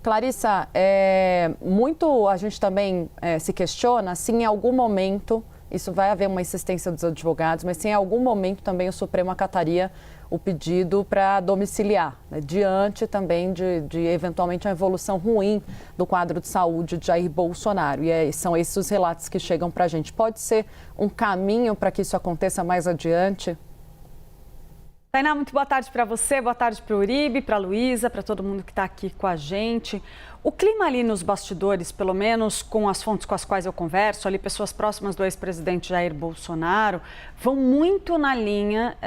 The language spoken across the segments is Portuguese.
Clarissa, muito a gente também se questiona se em algum momento, isso vai haver uma insistência dos advogados, mas se em algum momento também o Supremo acataria o pedido para domiciliar, né, diante também de eventualmente uma evolução ruim do quadro de saúde de Jair Bolsonaro. E são esses os relatos que chegam para a gente. Pode ser um caminho para que isso aconteça mais adiante? Tainá, muito boa tarde para você, boa tarde para o Uribe, para a Luísa, para todo mundo que está aqui com a gente. O clima ali nos bastidores, pelo menos com as fontes com as quais eu converso, ali pessoas próximas do ex-presidente Jair Bolsonaro, vão muito na linha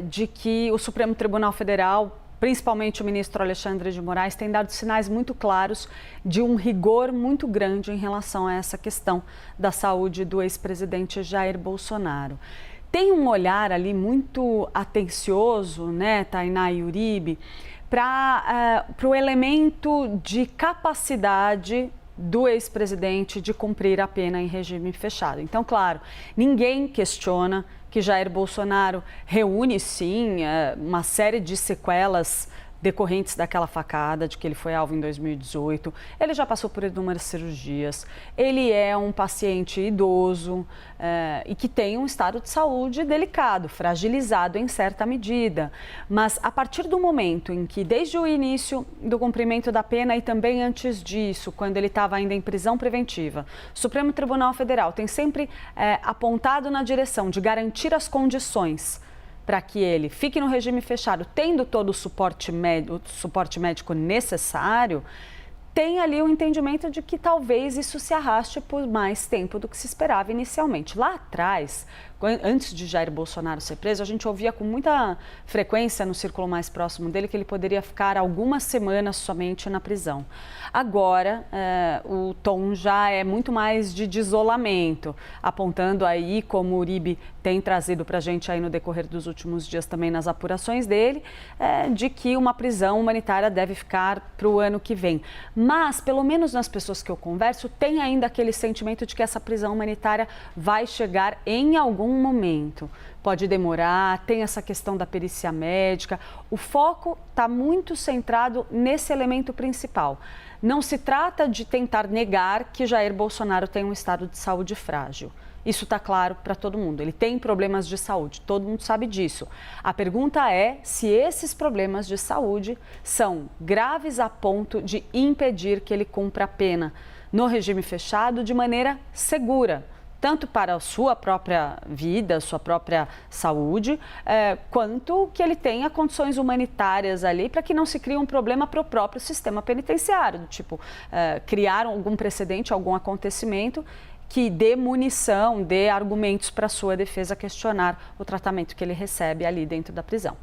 de que o Supremo Tribunal Federal, principalmente o ministro Alexandre de Moraes, tem dado sinais muito claros de um rigor muito grande em relação a essa questão da saúde do ex-presidente Jair Bolsonaro. Tem um olhar ali muito atencioso, né, Tainá e Uribe, para o elemento de capacidade do ex-presidente de cumprir a pena em regime fechado. Então, claro, ninguém questiona que Jair Bolsonaro reúne, sim, uma série de sequelas decorrentes daquela facada, de que ele foi alvo em 2018. Ele já passou por inúmeras cirurgias. Ele é um paciente idoso e que tem um estado de saúde delicado, fragilizado em certa medida. Mas a partir do momento em que, desde o início do cumprimento da pena e também antes disso, quando ele estava ainda em prisão preventiva, o Supremo Tribunal Federal tem sempre apontado na direção de garantir as condições para que ele fique no regime fechado, tendo todo o suporte médico necessário, tem ali o entendimento de que talvez isso se arraste por mais tempo do que se esperava inicialmente. Lá atrás, antes de Jair Bolsonaro ser preso, a gente ouvia com muita frequência no círculo mais próximo dele que ele poderia ficar algumas semanas somente na prisão. Agora, o tom já é muito mais de isolamento, apontando aí, como o Uribe tem trazido para a gente aí no decorrer dos últimos dias também nas apurações dele, de que uma prisão humanitária deve ficar para o ano que vem. Mas, pelo menos nas pessoas que eu converso, tem ainda aquele sentimento de que essa prisão humanitária vai chegar em algum momento. Pode demorar, tem essa questão da perícia médica. O foco está muito centrado nesse elemento principal. Não se trata de tentar negar que Jair Bolsonaro tem um estado de saúde frágil. Isso está claro para todo mundo. Ele tem problemas de saúde, todo mundo sabe disso. A pergunta é se esses problemas de saúde são graves a ponto de impedir que ele cumpra a pena no regime fechado de maneira segura, tanto para a sua própria vida, sua própria saúde, quanto que ele tenha condições humanitárias ali para que não se crie um problema para o próprio sistema penitenciário, do tipo criar algum precedente, algum acontecimento que dê munição, dê argumentos para a sua defesa questionar o tratamento que ele recebe ali dentro da prisão.